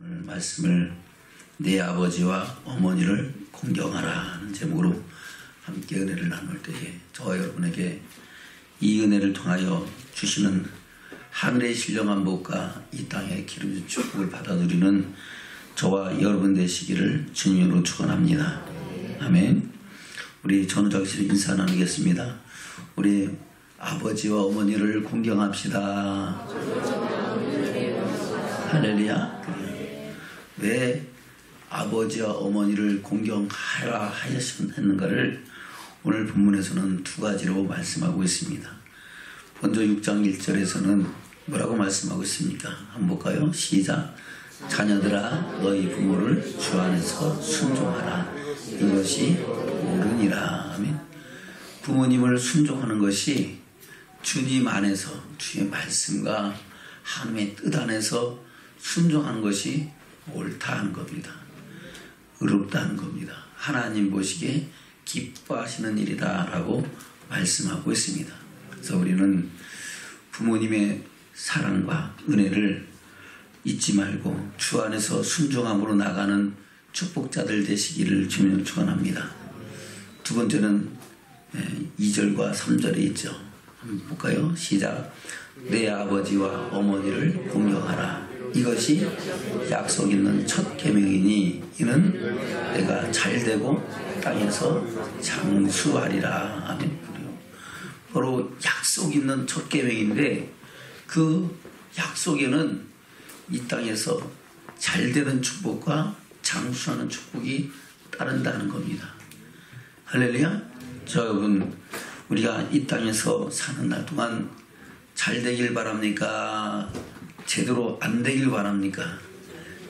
오늘 말씀을 내 아버지와 어머니를 공경하라 하는 제목으로 함께 은혜를 나눌 때에 저와 여러분에게 이 은혜를 통하여 주시는 하늘의 신령한 복과 이 땅의 기름진 축복을 받아 누리는 저와 여러분 되시기를 주님으로 축원합니다. 아멘. 우리 전우작실 인사 나누겠습니다. 우리 아버지와 어머니를 공경합시다. 할렐루야. 왜 아버지와 어머니를 공경하라 하셨는가를 오늘 본문에서는 두 가지로 말씀하고 있습니다. 먼저 6장 1절에서는 뭐라고 말씀하고 있습니까? 한번 볼까요? 시작. 자녀들아 너희 부모를 주 안에서 순종하라. 이것이 옳으니라. 아멘. 부모님을 순종하는 것이 주님 안에서 주의 말씀과 하나님의 뜻 안에서 순종하는 것이 옳다 하는 겁니다. 의롭다 하는 겁니다. 하나님 보시기에 기뻐하시는 일이다 라고 말씀하고 있습니다. 그래서 우리는 부모님의 사랑과 은혜를 잊지 말고 주 안에서 순종함으로 나가는 축복자들 되시기를 주님으로 축원합니다. 두 번째는 2절과 3절에 있죠. 한번 볼까요? 시작. 내 아버지와 어머니를 공경하라. 이것이 약속 있는 첫 계명이니 이는 내가 잘되고 땅에서 장수하리라. 아멘. 바로 약속 있는 첫 계명인데 그 약속에는 이 땅에서 잘되는 축복과 장수하는 축복이 따른다는 겁니다. 할렐루야. 저 여러분, 우리가 이 땅에서 사는 날 동안 잘 되길 바랍니까? 제대로 안 되길 바랍니까?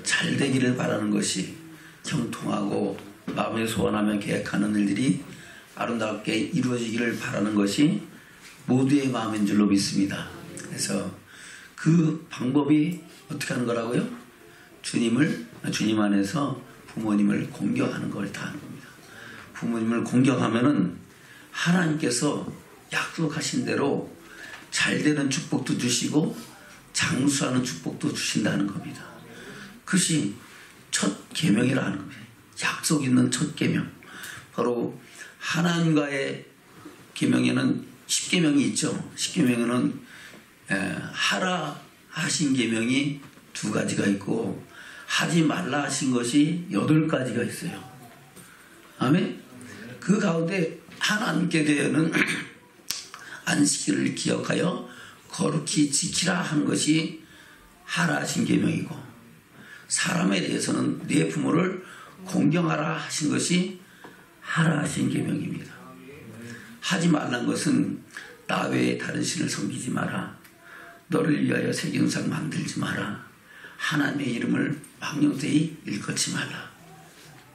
잘 되기를 바라는 것이 형통하고 마음에 소원하며 계획하는 일들이 아름답게 이루어지기를 바라는 것이 모두의 마음인 줄로 믿습니다. 그래서 그 방법이 어떻게 하는 거라고요? 주님 안에서 부모님을 공경하는 걸 다 하는 겁니다. 부모님을 공경하면은 하나님께서 약속하신 대로 잘 되는 축복도 주시고 장수하는 축복도 주신다는 겁니다. 그것이 첫 계명이라 하는 겁니다. 약속 있는 첫 계명. 바로 하나님과의 계명에는 10계명이 있죠. 10계명에는 하라 하신 계명이 2가지가 있고 하지 말라 하신 것이 8가지가 있어요. 아멘. 그 가운데 하나님께 대해서는 안식일을 기억하여 거룩히 지키라 한 것이 하라 하신 계명이고 사람에 대해서는 네 부모를 공경하라 하신 것이 하라 하신 계명입니다. 하지 말란 것은 나 외에 다른 신을 섬기지 마라. 너를 위하여 세경상 만들지 마라. 하나님의 이름을 망령되이 일컫지 말라.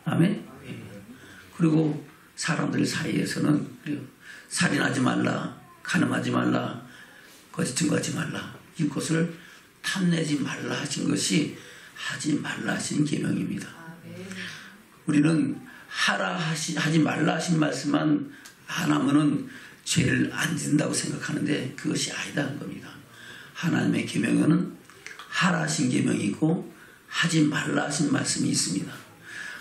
아멘. 그리고 사람들 사이에서는 살인하지 말라. 간음하지 말라. 거짓 증거하지 말라. 이것을 탐내지 말라 하신 것이 하지 말라 하신 계명입니다. 우리는 하지 말라 하신 말씀만 안 하면은 죄를 안 짓는다고 생각하는데 그것이 아니다는 겁니다. 하나님의 계명에는 하라 하신 계명이고 하지 말라 하신 말씀이 있습니다.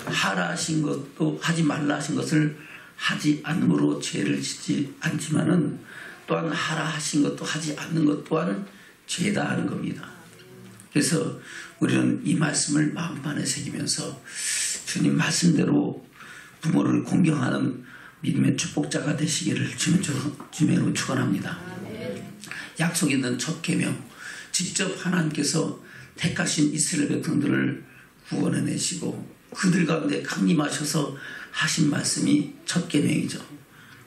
하라 하신 것도 하지 말라 하신 것을 하지 않음으로 죄를 짓지 않지만은 또한 하라 하신 것도 하지 않는 것 또한 죄다 하는 겁니다. 그래서 우리는 이 말씀을 마음판에 새기면서 주님 말씀대로 부모를 공경하는 믿음의 축복자가 되시기를 주님으로 축원합니다. 약속 있는 첫 계명, 직접 하나님께서 택하신 이스라엘 백성들을 구원해내시고 그들 가운데 강림하셔서 하신 말씀이 첫 계명이죠.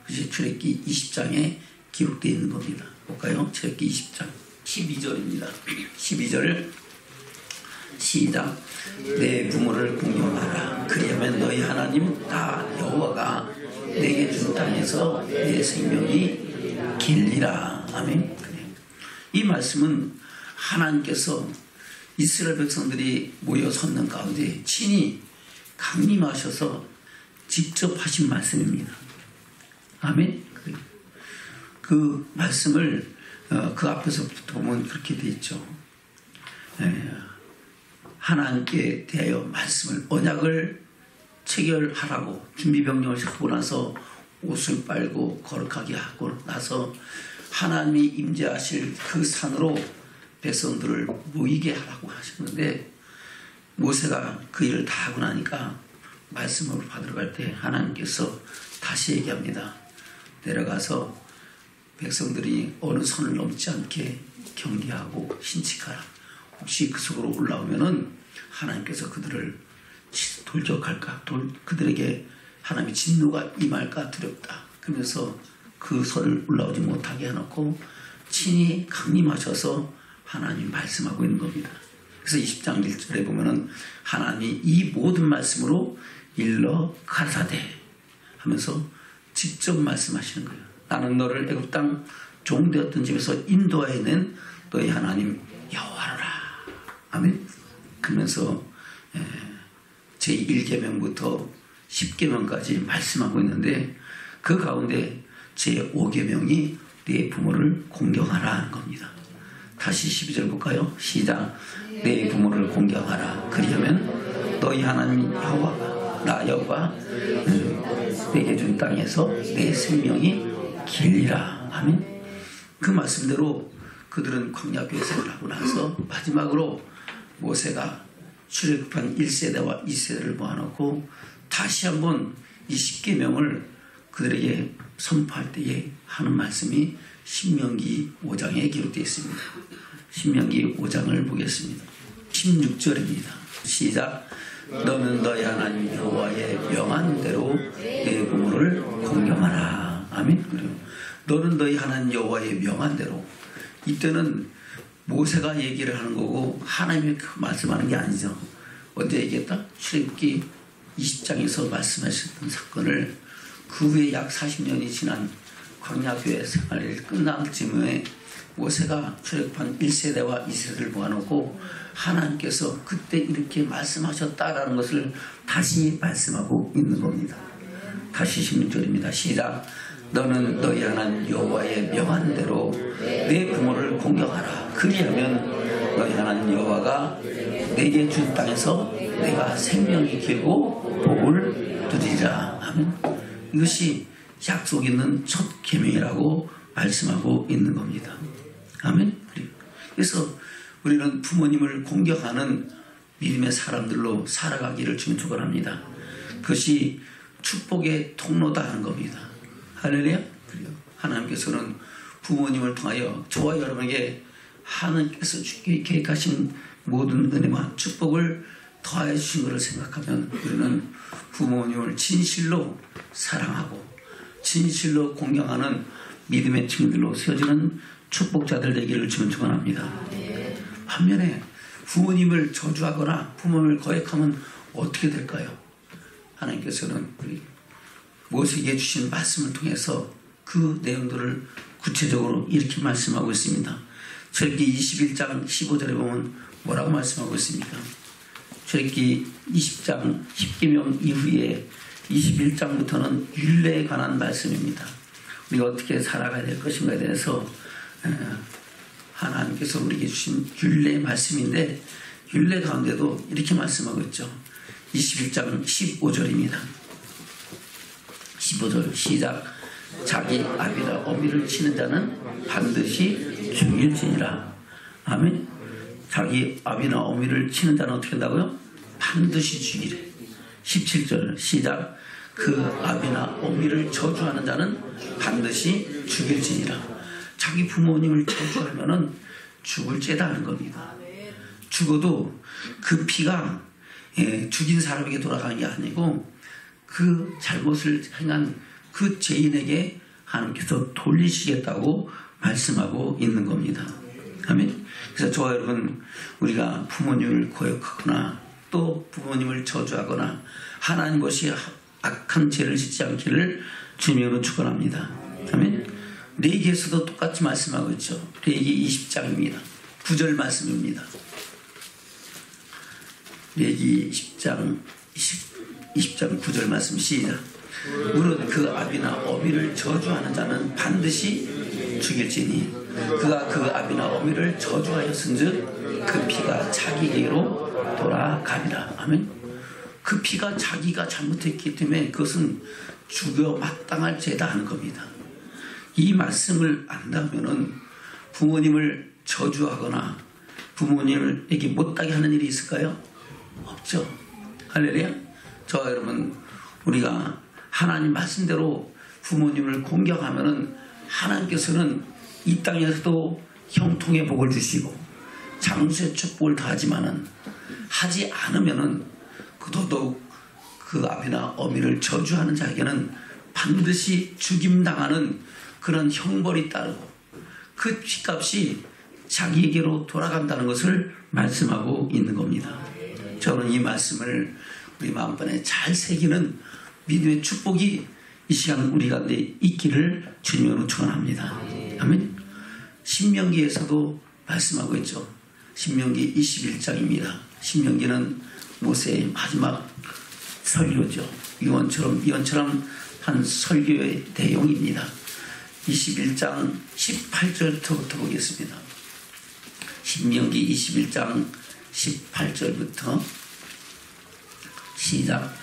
그것이 출애굽기 20장에 기록되어 있는 겁니다. 볼까요? 출애굽기 20장 12절입니다. 12절을 시작. 내 부모를 공경하라. 그리하면 너희 하나님 다 여호와가 내게 준 땅에서 내 생명이 길리라. 아멘. 이 말씀은 하나님께서 이스라엘 백성들이 모여 섰는 가운데 친히 강림하셔서 직접 하신 말씀입니다. 아멘. 그 말씀을 그 앞에서부터 보면 그렇게 돼 있죠. 하나님께 대하여 말씀을 언약을 체결하라고 준비병력을 하고 나서 옷을 빨고 거룩하게 하고 나서 하나님이 임재하실 그 산으로 백성들을 모이게 하라고 하셨는데, 모세가 그 일을 다 하고 나니까 말씀을 받으러 갈 때 하나님께서 다시 얘기합니다. 내려가서 백성들이 어느 선을 넘지 않게 경계하고 신칙하라. 혹시 그 속으로 올라오면은 하나님께서 그들을 돌격할까, 그들에게 하나님의 진노가 임할까 두렵다. 그러면서 그 선을 올라오지 못하게 해놓고 친히 강림하셔서 하나님 말씀하고 있는 겁니다. 그래서 20장 1절에 보면은 하나님이 이 모든 말씀으로 일러 가라사대 하면서 직접 말씀하시는 거예요. 나는 너를 애굽 땅 종되었던 집에서 인도하여낸 너희 하나님 여호와라. 아멘. 그러면서 제1계명부터 10계명까지 말씀하고 있는데, 그 가운데 제5계명이 네 부모를 공경하라 하는 겁니다. 다시 12절 볼까요? 시작. 네 부모를 공경하라. 그리하면 너희 하나님 여호와가 나 여호와 내게 준 땅에서 내 생명이 길리라. 아멘. 그 말씀대로 그들은 광야교회 생활을 하고 나서 마지막으로 모세가 출애굽한 1세대와 2세대를 모아놓고 다시 한번 이 10계명을 그들에게 선포할 때에 하는 말씀이 신명기 5장에 기록되어 있습니다. 신명기 5장을 보겠습니다. 16절입니다. 시작. 너는 너희 하나님 여호와의 명한 대로 내 부모를 공경하라. 아멘. 그리고 너는 너희 하나님 여호와의 명한 대로, 이때는 모세가 얘기를 하는 거고 하나님이 말씀하는 게 아니죠. 언제 얘기했다? 출애굽기 20장에서 말씀하셨던 사건을 그 후에 약 40년이 지난 광야교회 생활이 끝날 즈음에 모세가 출애굽한 1세대와 2세대를 모아놓고 하나님께서 그때 이렇게 말씀하셨다라는 것을 다시 말씀하고 있는 겁니다. 다시 16절입니다. 시작. 너는 너희 하나님 여호와의 명한 대로 내 부모를 공경하라. 그리하면 너희 하나님 여호와가 내게 준 땅에서 내가 생명이 길고 복을 누리리라. 아멘. 이것이 약속 있는 첫 계명이라고 말씀하고 있는 겁니다. 아멘. 그래서 우리는 부모님을 공경하는 믿음의 사람들로 살아가기를 주님 축원합니다. 그것이 축복의 통로다 하는 겁니다. 할렐루야. 하나님께서는 부모님을 통하여 저와 여러분에게 하나님께서 계획하신 모든 은혜와 축복을 더하여 주신 것을 생각하면 우리는 부모님을 진실로 사랑하고 진실로 공경하는 믿음의 증인들로 세워지는 축복자들 되기를 주님 축원합니다. 반면에 부모님을 저주하거나 부모님을 거역하면 어떻게 될까요? 하나님께서는 우리 모세에게 주신 말씀을 통해서 그 내용들을 구체적으로 이렇게 말씀하고 있습니다. 출애굽기 21장 15절에 보면 뭐라고 말씀하고 있습니까? 출애굽기 20장 10계명 이후에 21장부터는 율례에 관한 말씀입니다. 우리가 어떻게 살아가야 될 것인가에 대해서 하나님께서 우리에게 주신 율례의 말씀인데, 율례 가운데도 이렇게 말씀하고 있죠. 21장 15절입니다. 15절 시작. 자기 아비나 어미를 치는 자는 반드시 죽일지니라. 아멘. 자기 아비나 어미를 치는 자는 어떻게 한다고요? 반드시 죽이래. 17절 시작. 그 아비나 어미를 저주하는 자는 반드시 죽일지니라. 자기 부모님을 저주하면은 죽을 죄다 하는 겁니다. 죽어도 그 피가 죽인 사람에게 돌아가는 게 아니고 그 잘못을 행한 그 죄인에게 하나님께서 돌리시겠다고 말씀하고 있는 겁니다. 아멘. 그래서 저와 여러분, 우리가 부모님을 거역하거나 또 부모님을 저주하거나 하나님 것이 악한 죄를 짓지 않기를 주님으로 축원합니다. 아멘. 레위기에서도 똑같이 말씀하고 있죠. 레위기 20장입니다. 9절 말씀입니다. 레위기 20장 9절 말씀 시작. 무릇 그 아비나 어미를 저주하는 자는 반드시 죽일지니 그가 그 아비나 어미를 저주하였은즉 그 피가 자기에게로 돌아가리라. 아멘. 그 피가 자기가 잘못했기 때문에 그것은 죽여 마땅할 죄다 하는 겁니다. 이 말씀을 안다면은 부모님을 저주하거나 부모님에게 못하게 하는 일이 있을까요? 없죠. 할렐루야. 저와 여러분, 우리가 하나님 말씀대로 부모님을 공경하면은 하나님께서는 이 땅에서도 형통의 복을 주시고 장수의 축복을 더하지만은 하지 않으면은 더더욱 그 아비나 어미를 저주하는 자에게는 반드시 죽임당하는 그런 형벌이 따르고 그 죗값이 자기에게로 돌아간다는 것을 말씀하고 있는 겁니다. 저는 이 말씀을 우리 마음판에 잘 새기는 믿음의 축복이 이 시간 우리 가운데 있기를 주님으로 축원합니다. 아멘. 신명기에서도 말씀하고 있죠. 신명기 21장입니다. 신명기는 모세의 마지막 설교죠. 이원처럼 한 설교의 내용입니다. 21장 18절부터 보겠습니다. 신명기 21장 18절부터 시작.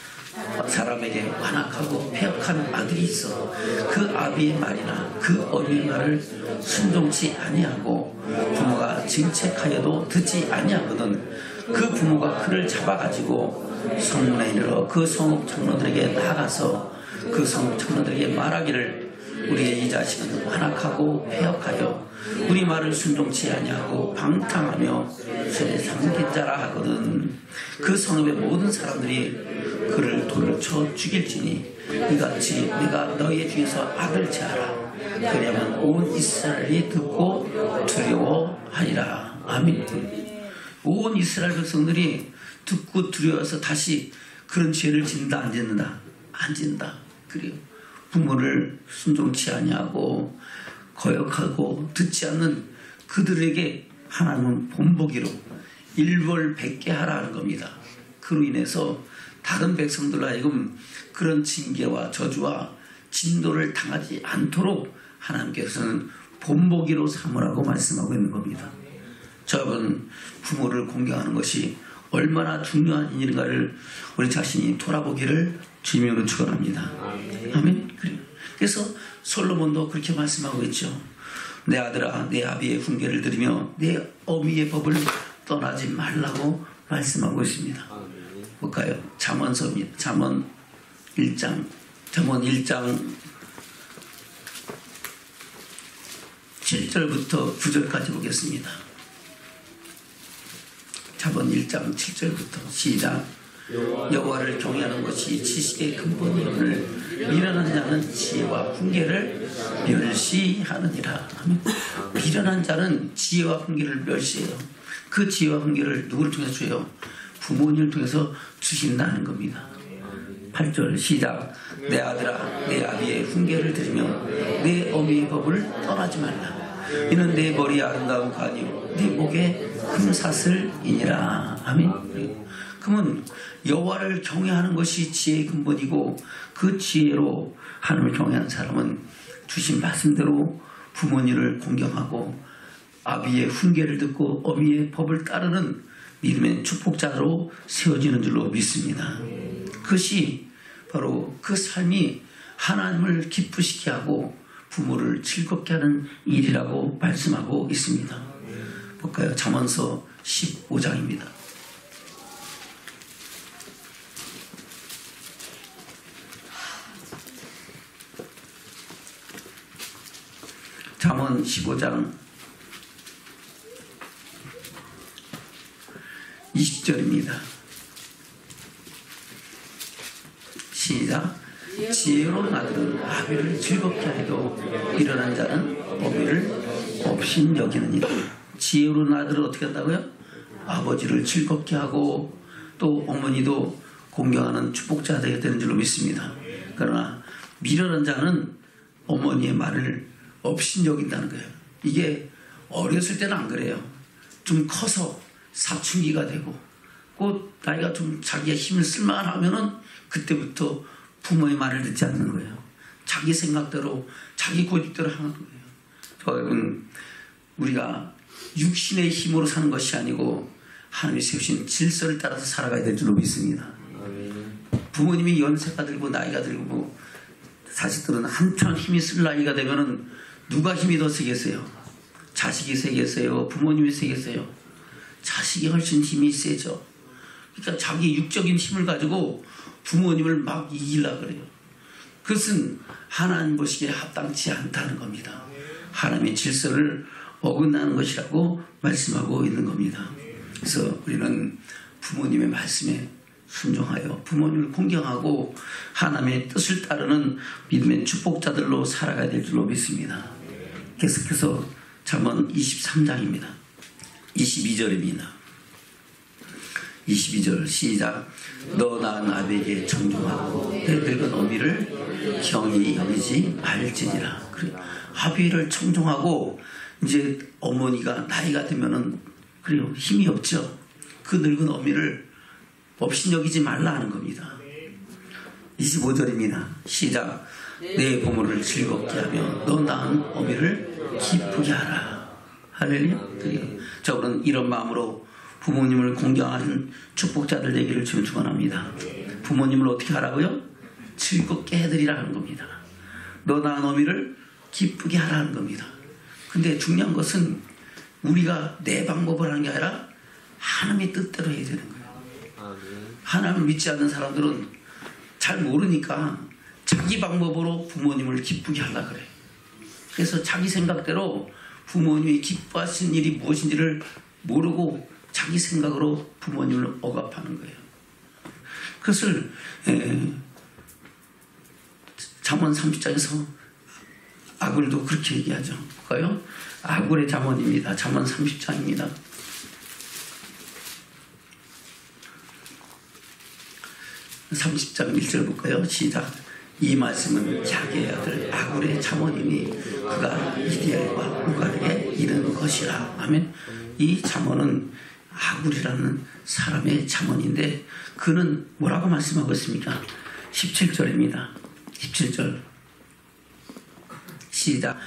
사람에게 완악하고 패역한 아들이 있어 그 아비의 말이나 그 어미의 말을 순종치 아니하고 부모가 징책하여도 듣지 아니하거든 그 부모가 그를 잡아가지고 성문에 이르러 그 성읍 장로들에게 나아가서 그 성읍 장로들에게 말하기를 우리의 이 자식은 완악하고 패역하여 우리 말을 순종치 아니하고 방탕하며 쇠 삼킨 자라 하거든 그 성읍의 모든 사람들이 그를 돌을 쳐 죽일지니 이같이 내가 너희 중에서 악을 제하라. 그러면 온 이스라엘이 듣고 두려워하리라. 아멘. 온 이스라엘 백성들이 듣고 두려워서 다시 그런 죄를 짓는다 안 짓는다? 안 짓는다. 그래요. 부모를 순종치 아니하고 거역하고 듣지 않는 그들에게 하나님은 본보기로 일벌백계 하라는 겁니다. 그로 인해서 다른 백성들로 하여금 그런 징계와 저주와 진노를 당하지 않도록 하나님께서는 본보기로 삼으라고 말씀하고 있는 겁니다. 여러분, 부모를 공경하는 것이 얼마나 중요한 일인가를 우리 자신이 돌아보기를 주님으로 축원합니다. 아멘. 그래서 솔로몬도 그렇게 말씀하고 있죠. 내 아들아, 내 아비의 훈계를 들으며 내 어미의 법을 떠나지 말라고 말씀하고 있습니다. 볼까요? 잠언서입니다. 잠언 1장 7절부터 9절까지 보겠습니다. 잠언 1장 7절부터 시작. 여호와를 경외하는 것이 지식의 근본이오늘 미련한 자는 지혜와 훈계를 멸시하느니라. 미련한 자는 지혜와 훈계를 멸시해요. 그 지혜와 훈계를 누구를 통해서 줘요? 부모님을 통해서 주신다는 겁니다. 8절 시작. 내 아들아, 내 아비의 훈계를 들으며 내 어미의 법을 떠나지 말라. 이는 내 머리에 아름다운 관이요 내 목에 금사슬이니라. 아멘. 그러면 여호와를 경외하는 것이 지혜의 근본이고 그 지혜로 하나님을 경외하는 사람은 주신 말씀대로 부모님을 공경하고 아비의 훈계를 듣고 어미의 법을 따르는 믿음의 축복자로 세워지는 줄로 믿습니다. 그것이 바로 그 삶이 하나님을 기쁘시게 하고 부모를 즐겁게 하는 일이라고 말씀하고 있습니다. 볼까요? 잠언서 15장입니다. 잠언 15장 20절입니다. 시작. 지혜로운 아들은 아비를 즐겁게 하여도 미련한 자는 어미를 업신여기느니라. 지혜로운 아들은 어떻게 한다고요? 아버지를 즐겁게 하고 또 어머니도 공경하는 축복자가 되어야 되는 줄로 믿습니다. 그러나 미련한 자는 어머니의 말을 업신여긴다는 거예요. 이게 어렸을 때는 안 그래요. 좀 커서 사춘기가 되고 곧 나이가 좀 자기의 힘을 쓸만 하면은 그때부터 부모의 말을 듣지 않는 거예요. 자기 생각대로 자기 고집대로 하는 거예요. 여러분, 우리가 육신의 힘으로 사는 것이 아니고 하나님이 세우신 질서를 따라서 살아가야 될 줄로 믿습니다. 부모님이 연세가 들고 나이가 들고 자식들은 한참 힘이 쓸 나이가 되면은 누가 힘이 더 세겠어요? 자식이 세겠어요? 부모님이 세겠어요? 자식이 훨씬 힘이 세죠. 그러니까 자기 육적인 힘을 가지고 부모님을 막 이기려고 그래요. 그것은 하나님 보시기에 합당치 않다는 겁니다. 하나님의 질서를 어긋나는 것이라고 말씀하고 있는 겁니다. 그래서 우리는 부모님의 말씀에 순종하여 부모님을 공경하고 하나님의 뜻을 따르는 믿음의 축복자들로 살아가야 될 줄로 믿습니다. 계속해서 잠언 23장입니다. 22절입니다. 22절 시작. 너 낳은 아비에게 청종하고 내 늙은 어미를 경히 여기지 말지니라. 그래. 아비를 청종하고 이제 어머니가 나이가 되면은 그래요 힘이 없죠. 그 늙은 어미를 업신여기지 말라 하는 겁니다. 25절입니다. 시작. 내 부모를 즐겁게 하며 너 낳은 어미를 기쁘게 하라. 할렐루야. 자, 우리는 이런 마음으로 부모님을 공경하는 축복자들 되기를 주님 축원합니다. 부모님을 어떻게 하라고요? 즐겁게 해드리라는 겁니다. 너 낳은 어미를 기쁘게 하라는 겁니다. 근데 중요한 것은 우리가 내 방법을 하는 게 아니라 하나님의 뜻대로 해야 되는 거예요. 하나님을 믿지 않는 사람들은 잘 모르니까 자기 방법으로 부모님을 기쁘게 하려고 그래. 그래서 자기 생각대로 부모님이 기뻐하신 일이 무엇인지를 모르고 자기 생각으로 부모님을 억압하는 거예요. 그것을 잠언 30장에서 아굴도 그렇게 얘기하죠. 볼까요? 아굴의 잠언입니다. 잠언 30장입니다. 30장 1절 볼까요? 시작. 이 말씀은 자기의 아들 아굴의 잠언이니 그가 이디엘과 우갈에게 이르는 것이라. 아멘. 이 잠언은 아굴이라는 사람의 잠언인데 그는 뭐라고 말씀하고 있습니까? 17절입니다. 17절 시작.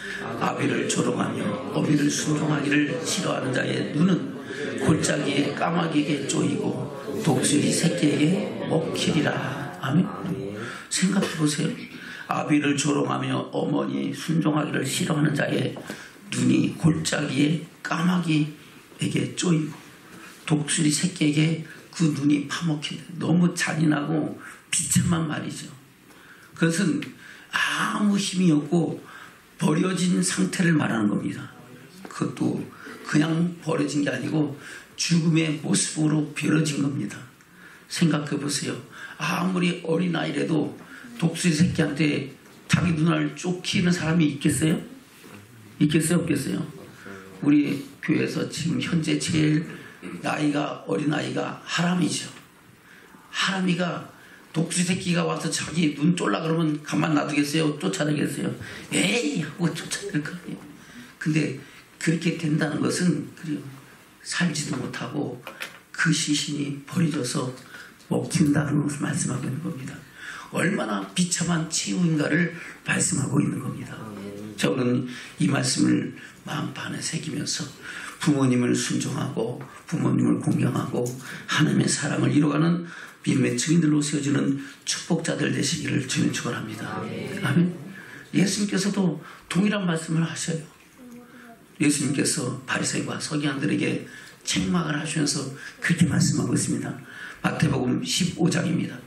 아비를 조롱하며 어미를 순종하기를 싫어하는 자의 눈은 골짜기에 까마귀에게 쪼이고 독수리 새끼에게 먹히리라. 아멘. 생각해 보세요. 아비를 조롱하며 어머니 순종하기를 싫어하는 자의 눈이 골짜기에 까마귀에게 쪼이고 독수리 새끼에게 그 눈이 파먹힌다. 너무 잔인하고 비참한 말이죠. 그것은 아무 힘이 없고 버려진 상태를 말하는 겁니다. 그것도 그냥 버려진 게 아니고 죽음의 모습으로 버려진 겁니다. 생각해 보세요. 아무리 어린아이라도 독수리 새끼한테 자기 눈알 쫓기는 사람이 있겠어요? 있겠어요? 없겠어요? 우리 교회에서 지금 현재 제일 나이가 어린아이가 하람이죠. 하람이가 독수리 새끼가 와서 자기 눈 쫄라 그러면 가만 놔두겠어요? 쫓아내겠어요? 에이 하고 쫓아낼 거 아니에요. 근데 그렇게 된다는 것은 그래요. 살지도 못하고 그 시신이 버려져서 먹힌다는 것을 말씀하고 있는 겁니다. 얼마나 비참한 치유인가를 말씀하고 있는 겁니다. 저는 이 말씀을 마음판에 새기면서 부모님을 순종하고 부모님을 공경하고 하나님의 사랑을 이루어가는 믿음의 증인들로 세워지는 축복자들 되시기를 주님 축원합니다. 아멘. 예수님께서도 동일한 말씀을 하셔요. 예수님께서 바리새인과 서기관들에게 책망을 하시면서 그렇게 말씀하고 있습니다. 마태복음 15장입니다.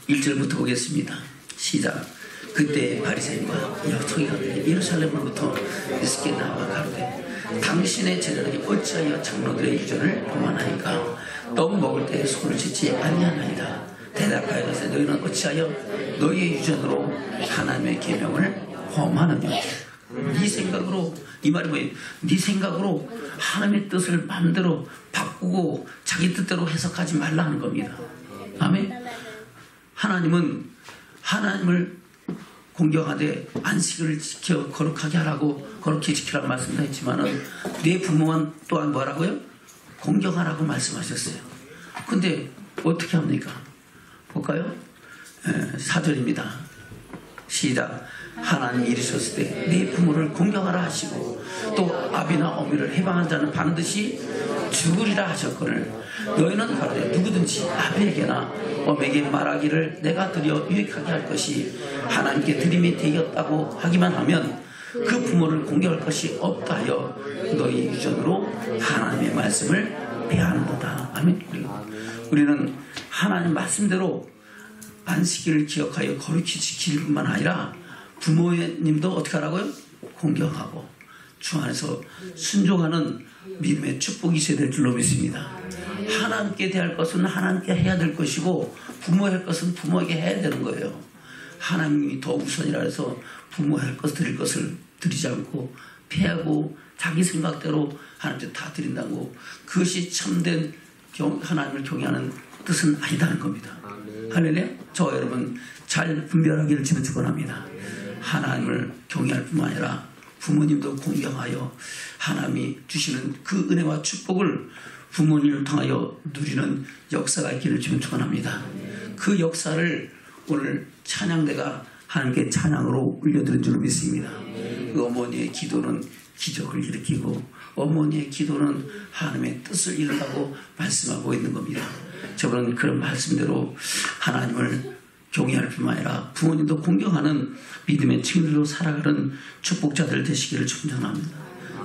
1절부터 보겠습니다. 시작. 그때 바리새인과 서기관들이 예루살렘으로부터 예수께 나와 가로되 당신의 제자들이 어찌하여 장로들의 유전을 범하나이까? 떡 먹을 때 손을 씻지 아니하나이다. 대답하여 가로되 너희는 어찌하여 너희의 유전으로 하나님의 계명을 범하느냐? 네 생각으로, 이 말이 뭐예요? 네 생각으로 하나님의 뜻을 마음대로 바꾸고 자기 뜻대로 해석하지 말라 하는 겁니다. 아멘. 하나님은 하나님을 공경하되 안식을 지켜 거룩하게 하라고 거룩히 지키라고 말씀도 했지만은 내 부모만 또한 뭐라고요? 공경하라고 말씀하셨어요. 근데 어떻게 합니까? 볼까요? 4절입니다. 시작. 하나님이 이르셨을 때 네 부모를 공경하라 하시고 또 아비나 어미를 해방한 자는 반드시 죽으리라 하셨거늘 너희는 가로되 누구든지 아비에게나 어미에게 말하기를 내가 드려 유익하게 할 것이 하나님께 드림이 되었다고 하기만 하면 그 부모를 공경할 것이 없다 하여 너희 유전으로 하나님의 말씀을 배하는도다. 아멘. 우리는 하나님 말씀대로 안식일을 기억하여 거룩히 지킬 뿐만 아니라 부모님도 어떻게 하라고요? 공경하고 주 안에서 순종하는 믿음의 축복이 있어야 될 줄로 믿습니다. 하나님께 대할 것은 하나님께 해야 될 것이고 부모에 할 것은 부모에게 해야 되는 거예요. 하나님이 더 우선이라 해서 부모에 할 것 드릴 것을 드리지 않고 피하고 자기 생각대로 하나님께 다 드린다고 그것이 참된 하나님을 경외하는 뜻은 아니다는 겁니다. 할렐루야. 저 여러분 잘 분별하기를 주님 축원합니다. 하나님을 경외할 뿐만 아니라 부모님도 공경하여 하나님이 주시는 그 은혜와 축복을 부모님을 통하여 누리는 역사가 있기를 주님 축원합니다. 그 역사를 오늘 찬양대가 하나님께 찬양으로 올려드린 줄로 믿습니다. 그 어머니의 기도는 기적을 일으키고 어머니의 기도는 하나님의 뜻을 이룬다고 말씀하고 있는 겁니다. 저번은 그런 말씀대로 하나님을 경외할 뿐만 아니라 부모님도 공경하는 믿음의 증인으로 살아가는 축복자들 되시기를 축원합니다.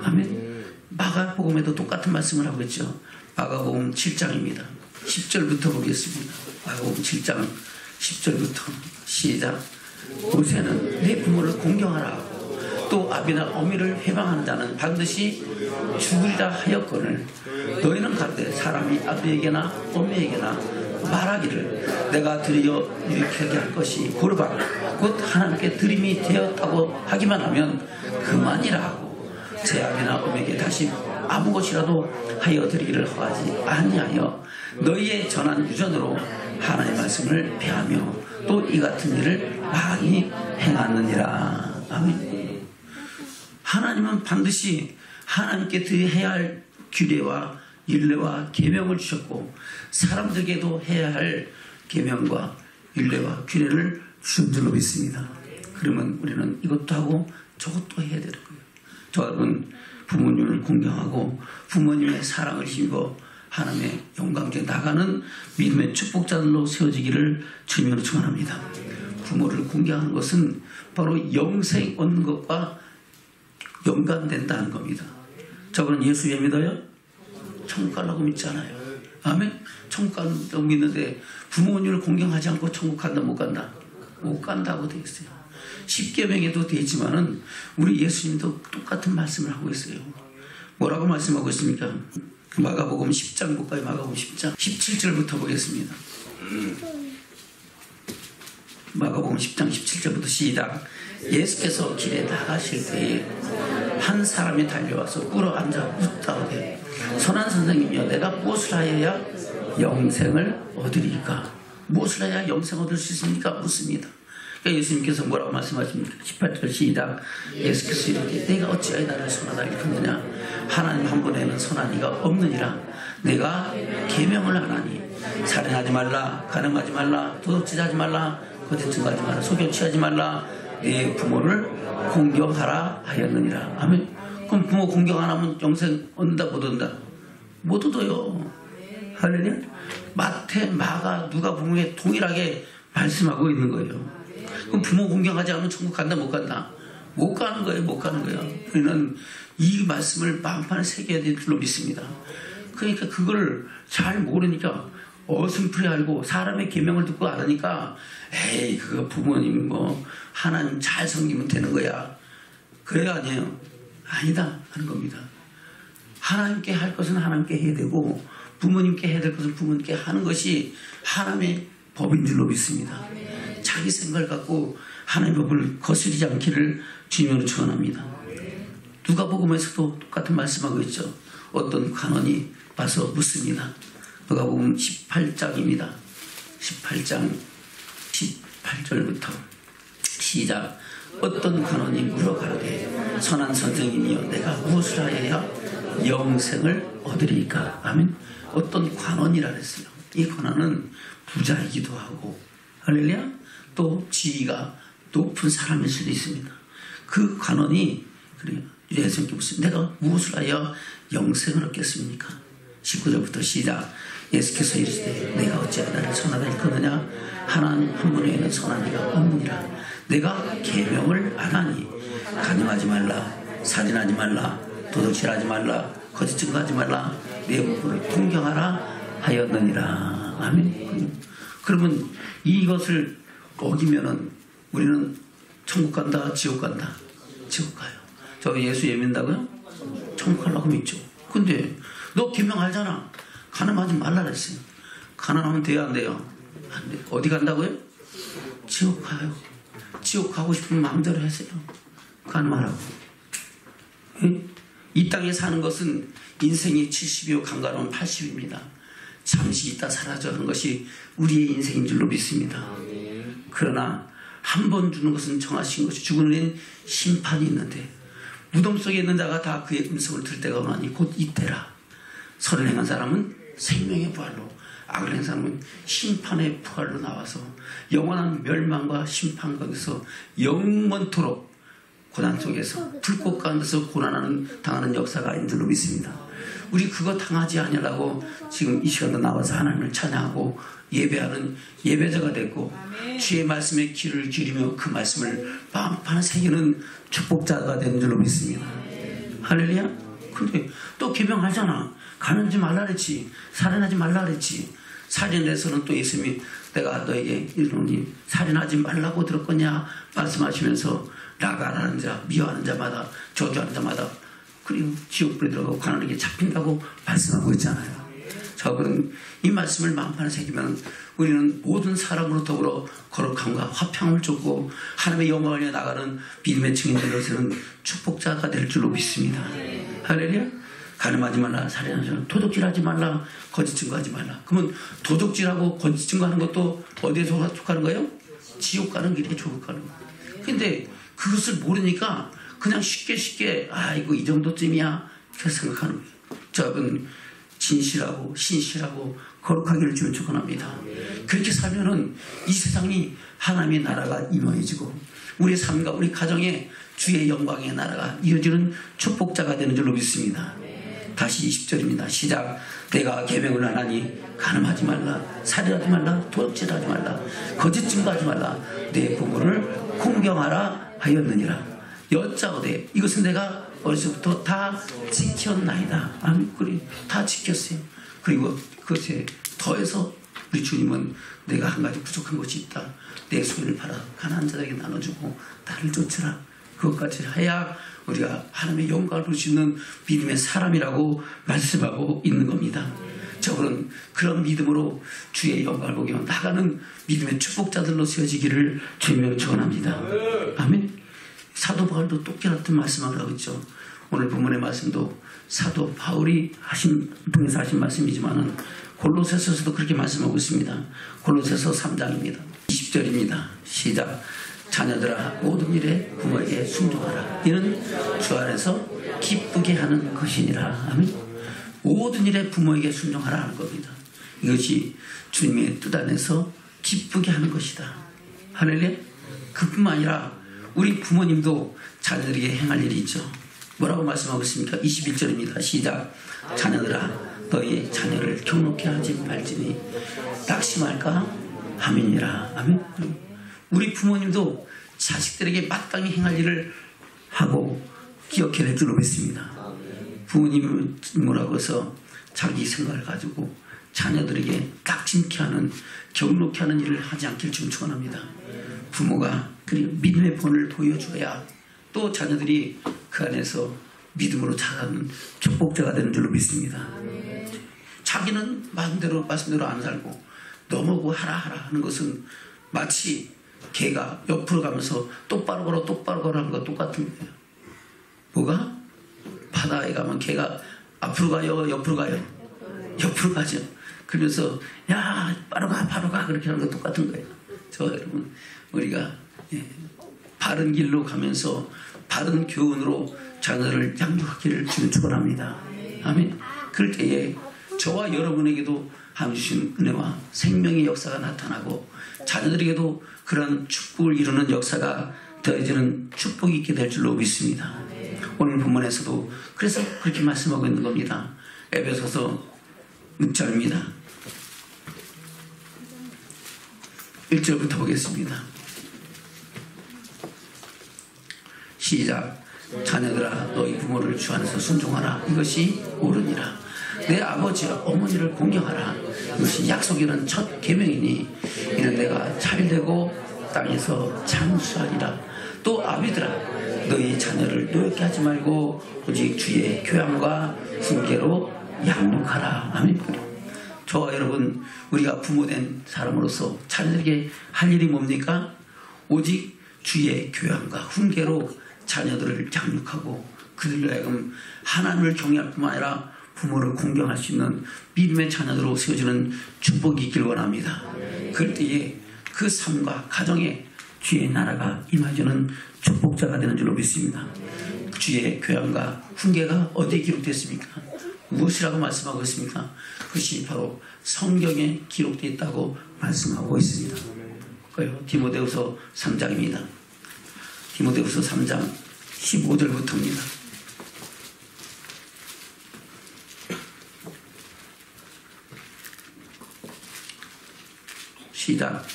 아멘. 마가복음에도 똑같은 말씀을 하고 있죠. 마가복음 7장입니다. 10절부터 보겠습니다. 마가복음 7장 10절부터 시작. 모세는 내 부모를 공경하라 또 아비나 어미를 회방하는 자는 반드시 죽으리라 하였거늘 너희는 가로되 사람이 아비에게나 어미에게나 말하기를 내가 드려 유익하게 할 것이 고르바 곧 하나님께 드림이 되었다고 하기만 하면 그만이라 하고 제 아비나 어미에게 다시 아무 것이라도 하여 드리기를 허하지 아니하여 너희의 전한 유전으로 하나님의 말씀을 배하며 또 이 같은 일을 많이 행하느니라. 아멘. 하나님은 반드시 하나님께 드려야 할 규례와 율례와 계명을 주셨고 사람들에게도 해야 할 계명과 율례와 규례를 주신 줄로 믿습니다. 그러면 우리는 이것도 하고 저것도 해야 되는 거예요. 여러분 부모님을 공경하고 부모님의 사랑을 힘입어 하나님의 영광에 나가는 믿음의 축복자들로 세워지기를 주님으로 축원합니다. 부모를 공경하는 것은 바로 영생 얻는 것과 연관된다는 겁니다. 저분은 예수 왜 믿어요? 천국 가려고 믿지 않아요. 아멘. 천국 가려고 믿는데 부모님을 공경하지 않고 천국 간다 못 간다? 못 간다고 되어 있어요. 십계명에도 되어 있지만은 우리 예수님도 똑같은 말씀을 하고 있어요. 뭐라고 말씀하고 있습니까? 마가복음 10장 볼까요? 마가복음 10장 17절부터 보겠습니다. 마가복음 10장 17절부터 시작. 예수께서 길에 나가실 때에 한 사람이 달려와서 꿇어 앉아 묻다오되 선한 선생님이여 내가 무엇을 하여야 영생을 얻으리까? 무엇을 해야 영생 얻을 수 있습니까? 묻습니다. 그러니까 예수님께서 뭐라고 말씀하십니까? 18절 시작. 예수께서 이르되 내가 어찌하여 나를 선하다 일컫느냐? 하나님 한 분에는 선한 이가 없느니라. 내가 계명을 하나니 살인하지 말라, 간음하지 말라, 도둑질하지 말라, 거짓 증거하지 말라, 소견 취하지 말라, 네 부모를 공경하라 하였느니라. 아멘. 그럼 부모 공경 안 하면 영생 얻는다 못 얻는다? 못 얻어요. 할렐루야. 마태, 마가, 누가복음에 동일하게 말씀하고 있는 거예요. 그럼 부모 공경하지 않으면 천국 간다 못 간다? 못 가는 거예요. 못 가는 거예요. 우리는 이 말씀을 마음판에 새겨야 될 줄로 믿습니다. 그러니까 그걸 잘 모르니까 어슴푸레 알고 사람의 계명을 듣고 알으니까 에이 그거 부모님 뭐 하나님 잘 섬기면 되는 거야. 그래 아니에요. 아니다 하는 겁니다. 하나님께 할 것은 하나님께 해야 되고 부모님께 해야 될 것은 부모님께 하는 것이 하나님의 법인 줄로 믿습니다. 자기 생각을 갖고 하나님의 법을 거스르지 않기를 주님으로 축원합니다. 누가복음에서도 똑같은 말씀하고 있죠. 어떤 관원이 와서 묻습니다. 누가복음 18장입니다. 18장 18절부터 시작. 어떤 관원이 물어가로되 선한 선생님이여 내가 무엇을 하여야 영생을 얻으리까? 아멘. 어떤 관원이라 그랬어요. 이 관원은 부자이기도 하고 할렐루야. 또 지위가 높은 사람일 수도 있습니다. 그 관원이 그래요. 예수님께 묻습니다. 내가 무엇을 하여 영생을 얻겠습니까? 19절부터 시작. 예수께서 이르시되 내가 어찌하여 나를 선하다 일컫느냐? 하나님 한 분 외에는 선한 이가 없느니라. 내가 계명을 안 하니 간음하지 말라, 살인하지 말라, 도둑질하지 말라, 거짓 증거하지 말라, 내 부모를 동경하라 하였느니라. 아멘. 그러면 이것을 어기면은 우리는 천국 간다, 지옥 간다? 지옥 가요. 저 예수 예민다고요? 천국 가려고 믿죠. 근데 너 계명 알잖아. 가늠하지 말라 그랬어요. 가늠하면 돼요, 안 돼요? 안 돼. 어디 간다고요? 지옥 가요. 지옥 가고 싶으면 마음대로 하세요. 가늠하라고. 이 땅에 사는 것은 인생이 70이요 강가로는 80입니다. 잠시 있다 사라져는 것이 우리의 인생인 줄로 믿습니다. 그러나 한 번 주는 것은 정하신 것이 죽은 후엔 심판이 있는데 무덤 속에 있는 자가 다 그의 음성을 들을 때가 오나니 곧 이때라. 선을 행한 사람은 생명의 부활로, 악을 행한 사람은 심판의 부활로 나와서 영원한 멸망과 심판 거기서 영원토록 고난 속에서 불꽃 가운데서 고난하는 당하는 역사가 아닌 줄로 믿습니다. 우리 그거 당하지 않으려고 지금 이 시간도 나와서 하나님을 찬양하고 예배하는 예배자가 됐고 주의 말씀에 귀를 기울이며 그 말씀을 마음판에 새기는 축복자가 된 줄로 믿습니다. 할렐루야. 근데 또 계명하잖아. 가는지 말라 그랬지. 살인하지 말라 그랬지. 살인해서는 또 예수님이 내가 너에게 이르노니 살인하지 말라고 들었거냐 말씀하시면서 나가라는 자, 미워하는 자마다, 저주하는 자마다 그리고 지옥불에 들어가고 가난하게 잡힌다고 말씀하고 있잖아요. 자, 그럼 이 말씀을 마음판에 새기면 우리는 모든 사람으로 더불어 거룩함과 화평을 쫓고 하나님의 영광을 위해 나가는 믿음의 증인들로서는 축복자가 될 줄로 믿습니다. 할렐루야. 가늠하지 말라, 살인하지 말라, 도둑질하지 말라, 거짓 증거하지 말라. 그러면 도둑질하고 거짓 증거하는 것도 어디에 속하는 거예요? 지옥 가는 길에 조국 가는 거예요. 근데 그것을 모르니까 그냥 쉽게 이거 이 정도쯤이야 이렇게 생각하는 거예요. 저는 진실하고 신실하고 거룩하기를 주면 축원합니다. 그렇게 살면은 이 세상이 하나님의 나라가 임해지고 우리의 삶과 우리 가정에 주의 영광의 나라가 이어지는 축복자가 되는 줄로 믿습니다. 다시 20절입니다. 시작. 내가 계명을 안 하니 간음하지 말라, 살인하지 말라, 도둑질하지 말라, 거짓 증거하지 말라, 내 부모를 공경하라 하였느니라. 여짜오되 이것은 내가 어려서부터 다 지켰나이다. 아니, 그래, 다 지켰어요. 그리고 그것에 더해서 우리 주님은 내가 한 가지 부족한 것이 있다. 내 소유를 팔아 가난한 자에게 나눠주고 나를 쫓으라. 그것까지 해야 우리가 하나님의 영광을 볼 수 있는 믿음의 사람이라고 말씀하고 있는 겁니다. 저분은 그런 믿음으로 주의 영광을 보기 위해 나가는 믿음의 축복자들로 세워지기를 주님으로 축원합니다. 아멘. 사도 바울도 똑같은 말씀을 하고 있죠. 오늘 본문의 말씀도 사도 바울이 통해서 하신 말씀이지만은 골로새서에서도 그렇게 말씀하고 있습니다. 골로새서 3장입니다. 20절입니다. 시작. 자녀들아 모든 일에 부모에게 순종하라. 이는 주 안에서 기쁘게 하는 것이니라. 아멘. 모든 일에 부모에게 순종하라 하는 겁니다. 이것이 주님의 뜻 안에서 기쁘게 하는 것이다. 할렐루야. 그뿐만 아니라 우리 부모님도 자녀들에게 행할 일이 있죠. 뭐라고 말씀하고 있습니까? 21절입니다. 시작. 자녀들아 너희 자녀를 경록케 하지 말지니 낙심할까 함이니라. 아멘. 우리 부모님도 자식들에게 마땅히 행할 일을 하고 기억해야 할 줄로 믿습니다. 부모님은 뭐라고 해서 자기 생각을 가지고 자녀들에게 낙심케 하는 경록케 하는 일을 하지 않길 좀 축원합니다. 부모가 그리고 믿음의 본을 보여줘야 또 자녀들이 그 안에서 믿음으로 자라는 축복자가 되는 줄로 믿습니다. 자기는 말씀대로 안 살고 너무고 하라 하는 것은 마치 개가 옆으로 가면서 똑바로 걸어 하는 거 똑같은 거예요. 뭐가? 바다에 가면 개가 앞으로 가요, 옆으로 가요? 옆으로 가죠. 그러면서 야 바로 가 그렇게 하는 거 똑같은 거예요. 저 여러분 우리가 바른 길로 가면서 바른 교훈으로 자녀를 양육하기를 주는 축원합니다. 아멘. 그럴 때에 저와 여러분에게도 하나님 주신 은혜와 생명의 역사가 나타나고 자녀들에게도 그런 축복을 이루는 역사가 더해지는 축복이 있게 될 줄로 믿습니다. 오늘 본문에서도 그래서 그렇게 말씀하고 있는 겁니다. 에베소서 6장입니다. 1절부터 보겠습니다. 시작. 자녀들아 너희 부모를 주 안에서 순종하라. 이것이 옳으니라. 내 아버지와 어머니를 공경하라. 이것이 약속이는 첫 계명이니 이는 내가 잘되고 땅에서 장수하리라. 또 아비들아 너희 자녀를 노엽게 하지 말고 오직 주의 교양과 훈계로 양육하라. 아멘. 저와 여러분 우리가 부모된 사람으로서 자녀들에게 할 일이 뭡니까? 오직 주의 교양과 훈계로 자녀들을 양육하고 그들로 하여금 하나님을 경외할 뿐만 아니라 부모를 공경할 수 있는 믿음의 자녀들로 세워지는 축복이 있길 원합니다. 그럴 때에 그 삶과 가정에 주의 나라가 임하여주는 축복자가 되는 줄로 믿습니다. 주의 교양과 훈계가 어디에 기록되었습니까? 무엇이라고 말씀하고 있습니까? 그것이 바로 성경에 기록되어 있다고 말씀하고 있습니다. 디모데후서 3장입니다. 디모데후서 3장 15절부터입니다. 시작.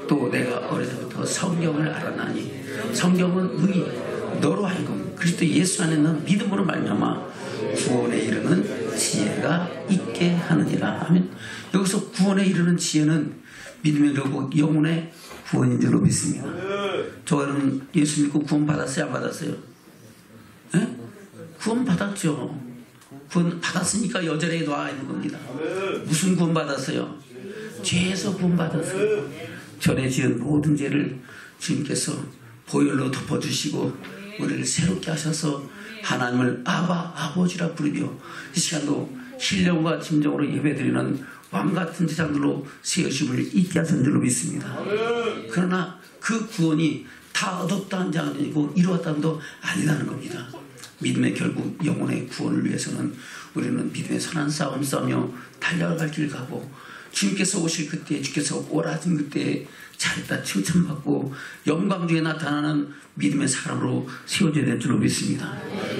또 내가 어려서부터 성경을 알았나니 성경은 의인 너로 하여금 그리스도 예수 안에 있는 믿음으로 말미암아 구원에 이르는 지혜가 있게 하느니라. 아멘. 여기서 구원에 이르는 지혜는 믿음의 영혼의 구원인 줄로 믿습니다. 저는 예수 믿고 구원 받았어요? 안 받았어요? 네? 구원 받았죠. 구원 받았으니까 여전히 놔 있는 겁니다. 무슨 구원 받았어요? 죄에서 구원 받았어요. 전에 지은 모든 죄를 주님께서 보혈로 덮어주시고 우리를 새롭게 하셔서 하나님을 아버지라 부르며 이 시간도 신령과 진정으로 예배드리는 왕같은 제자들로 세우심을 잊게 하신 줄로 믿습니다. 그러나 그 구원이 다 얻었다는 게 아니고 이루었다는 것도 아니라는 겁니다. 믿음의 결국 영혼의 구원을 위해서는 우리는 믿음의 선한 싸움 싸우며 달려갈 길 가고 주님께서 오실 그때 주께서 오라 하신 그때에 잘했다 칭찬받고 영광 중에 나타나는 믿음의 사람으로 세워져야 될 줄로 믿습니다.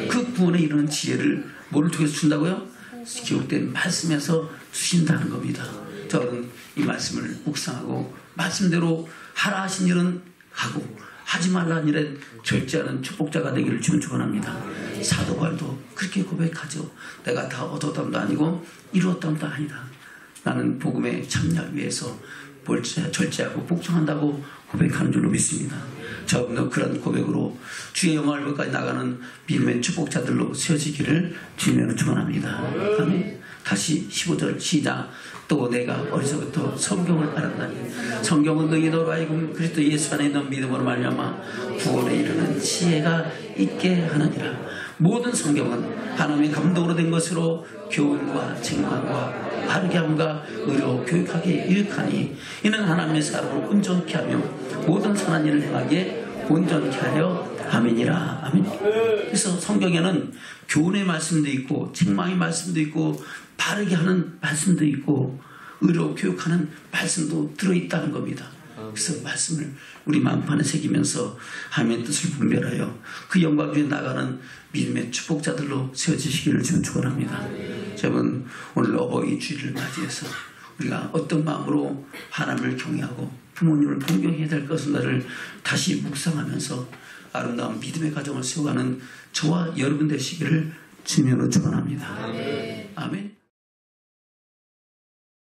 그 구원에 이르는 지혜를 뭐를 통해서 준다고요? 기록된 말씀에서 주신다는 겁니다. 저는 이 말씀을 묵상하고 말씀대로 하라 하신 일은 하고 하지 말라는 일은 절제하는 축복자가 되기를 주님 축원합니다. 사도 바울도 그렇게 고백하죠. 내가 다 얻었담도 아니고 이루었담도 아니다. 나는 복음에 참여하기 위해서 절제하고 복종한다고 고백하는 줄로 믿습니다. 저분도 그런 고백으로 주의 영광을 끝까지 나가는 믿음의 축복자들로 세워지기를 주님으로 축원합니다. 아멘. 다시 15절 시작. 또 내가 어려서부터 성경을 알았나니 성경은 너희 너로 하여금 그리스도 예수 안에 있는 믿음으로 말미암아 구원에 이르는 지혜가 있게 하느니라. 모든 성경은 하나님의 감동으로 된 것으로 교훈과 책망과 바르게 함과 의로 교육하게 유익하니 이는 하나님의 사람으로 온전케 하며 모든 선한 일을 행하게 온전케 하려 아멘이라. 아멘. 그래서 성경에는 교훈의 말씀도 있고 책망의 말씀도 있고 바르게 하는 말씀도 있고 의로 교육하는 말씀도 들어있다는 겁니다. 그래서 말씀을 우리 마음판에 새기면서 하나님의 뜻을 분별하여 그 영광 중에 나가는 믿음의 축복자들로 세워지시기를 저는 축원합니다. 여러분 오늘 어버이 주일을 맞이해서 우리가 어떤 마음으로 하나님을 경외하고 부모님을 공경해야 될 것인가를 다시 묵상하면서 아름다운 믿음의 가정을 세워가는 저와 여러분 되시기를 주님으로 축원합니다. 아멘.